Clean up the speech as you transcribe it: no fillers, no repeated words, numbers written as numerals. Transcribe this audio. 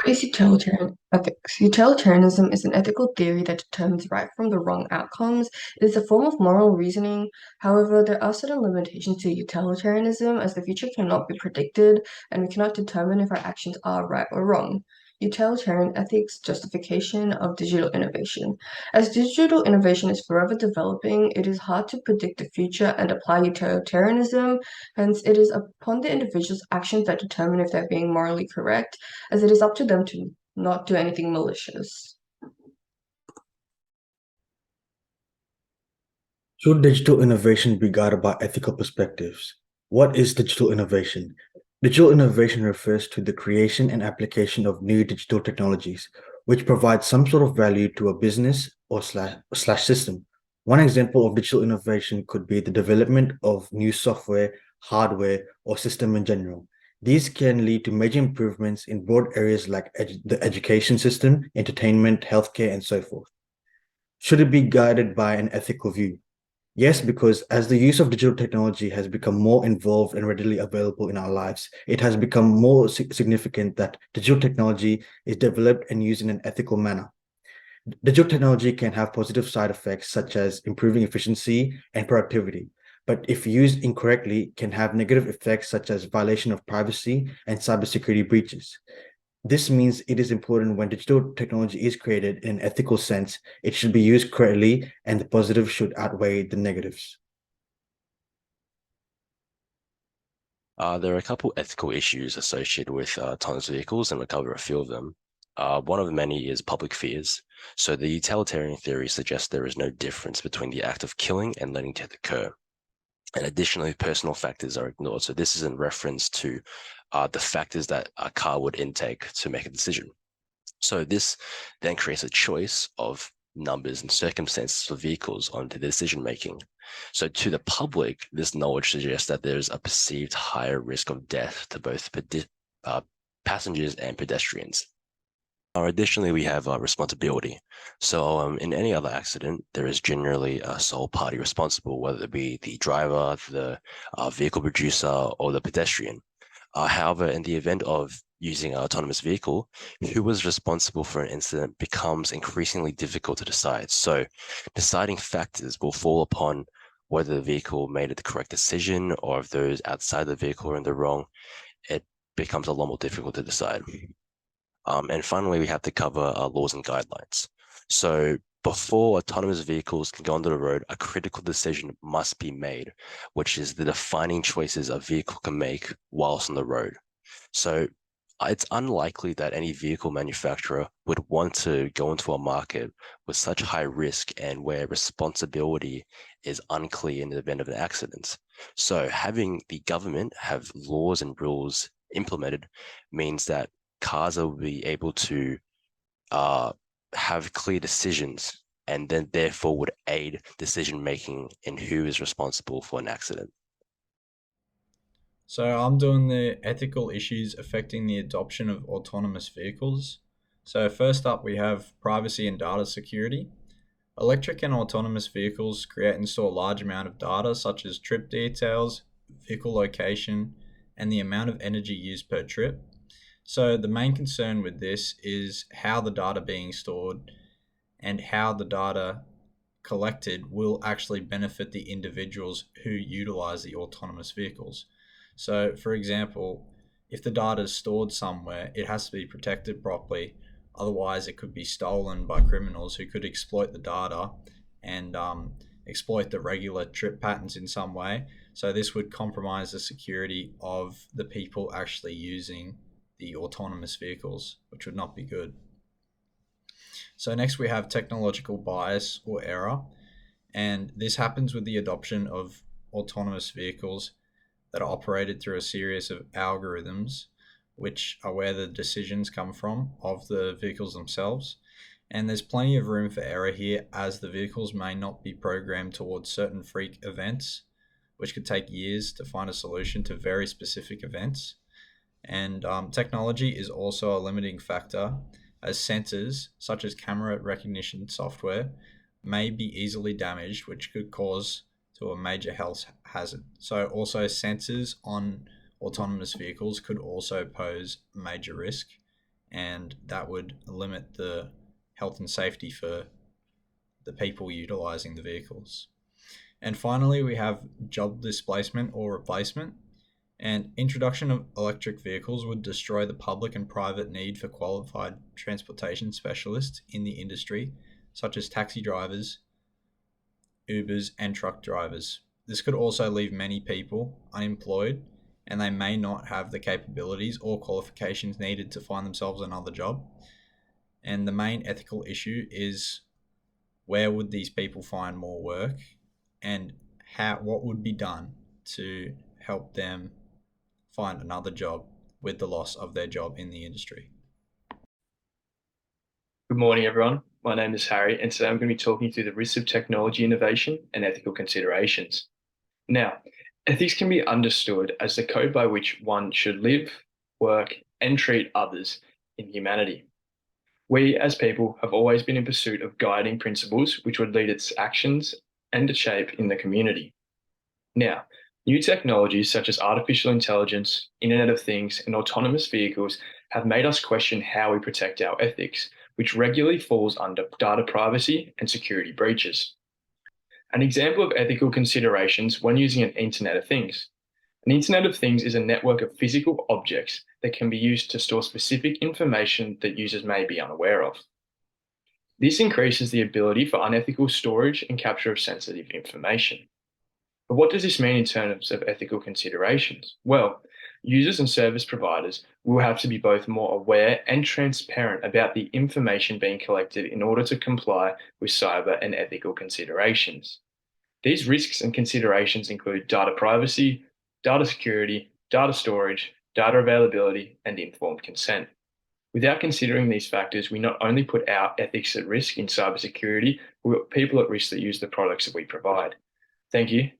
What is utilitarian ethics? Utilitarianism is an ethical theory that determines right from the wrong outcomes. It is a form of moral reasoning. However, there are certain limitations to utilitarianism as the future cannot be predicted and we cannot determine if our actions are right or wrong. Utilitarian ethics justification of digital innovation. As digital innovation is forever developing, it is hard to predict the future and apply utilitarianism. Hence, it is upon the individual's actions that determine if they're being morally correct, as it is up to them to not do anything malicious. Should digital innovation be guided by ethical perspectives? What is digital innovation? Digital innovation refers to the creation and application of new digital technologies, which provide some sort of value to a business or slash system. One example of digital innovation could be the development of new software, hardware, or system in general. These can lead to major improvements in broad areas like the education system, entertainment, healthcare, and so forth. Should it be guided by an ethical view? Yes, because as the use of digital technology has become more involved and readily available in our lives, it has become more significant that digital technology is developed and used in an ethical manner. Digital technology can have positive side effects such as improving efficiency and productivity, but if used incorrectly, can have negative effects such as violation of privacy and cybersecurity breaches. This means it is important when digital technology is created in an ethical sense, it should be used correctly and the positives should outweigh the negatives. There are a couple ethical issues associated with autonomous vehicles, and we'll cover a few of them. One of many is public fears. So the utilitarian theory suggests there is no difference between the act of killing and letting death occur. And additionally, personal factors are ignored. So this is in reference to the factors that a car would intake to make a decision. So this then creates a choice of numbers and circumstances for vehicles onto the decision making. So to the public, this knowledge suggests that there's a perceived higher risk of death to both passengers and pedestrians. Additionally, we have responsibility. So in any other accident, there is generally a sole party responsible, whether it be the driver, the vehicle producer, or the pedestrian. However, in the event of using an autonomous vehicle, who was responsible for an incident becomes increasingly difficult to decide. So deciding factors will fall upon whether the vehicle made the correct decision or if those outside the vehicle are in the wrong. It becomes a lot more difficult to decide. And finally, we have to cover laws and guidelines. So before autonomous vehicles can go onto the road, a critical decision must be made, which is the defining choices a vehicle can make whilst on the road. So it's unlikely that any vehicle manufacturer would want to go into a market with such high risk and where responsibility is unclear in the event of an accident. So having the government have laws and rules implemented means that cars will be able to have clear decisions and then therefore would aid decision making in who is responsible for an accident. So I'm doing the ethical issues affecting the adoption of autonomous vehicles. So first up, we have privacy and data security. Electric and autonomous vehicles create and store a large amount of data such as trip details, vehicle location, and the amount of energy used per trip. So the main concern with this is how the data being stored and how the data collected will actually benefit the individuals who utilize the autonomous vehicles. So, for example, if the data is stored somewhere, it has to be protected properly. Otherwise, it could be stolen by criminals who could exploit the data and exploit the regular trip patterns in some way. So, this would compromise the security of the people actually using the autonomous vehicles, which would not be good. So, next we have technological bias or error. And this happens with the adoption of autonomous vehicles that are operated through a series of algorithms, which are where the decisions come from of the vehicles themselves. And there's plenty of room for error here, as the vehicles may not be programmed towards certain freak events, which could take years to find a solution to very specific events. And technology is also a limiting factor, as sensors, such as camera recognition software, may be easily damaged, which could cause to a major health hazard. So sensors on autonomous vehicles could also pose major risk. and that would limit the health and safety for the people utilizing the vehicles. And finally, we have job displacement or replacement. And introduction of electric vehicles would destroy the public and private need for qualified transportation specialists in the industry, such as taxi drivers, Ubers, and truck drivers. This could also leave many people unemployed, and they may not have the capabilities or qualifications needed to find themselves another job. And the main ethical issue is, where would these people find more work, and what would be done to help them find another job with the loss of their job in the industry? Good morning, everyone. My name is Harry, and today I'm going to be talking through the risks of technology innovation and ethical considerations. Now, ethics can be understood as the code by which one should live, work, and treat others in humanity. We, as people, have always been in pursuit of guiding principles which would lead its actions and its shape in the community. Now, new technologies such as artificial intelligence, Internet of Things, and autonomous vehicles have made us question how we protect our ethics, which regularly falls under data privacy and security breaches. An example of ethical considerations when using an Internet of Things. An Internet of Things is a network of physical objects that can be used to store specific information that users may be unaware of. This increases the ability for unethical storage and capture of sensitive information. But what does this mean in terms of ethical considerations? Well, users and service providers will have to be both more aware and transparent about the information being collected in order to comply with cyber and ethical considerations. These risks and considerations include data privacy, data security, data storage, data availability, and informed consent. Without considering these factors, we not only put our ethics at risk in cybersecurity, we put people at risk that use the products that we provide. Thank you,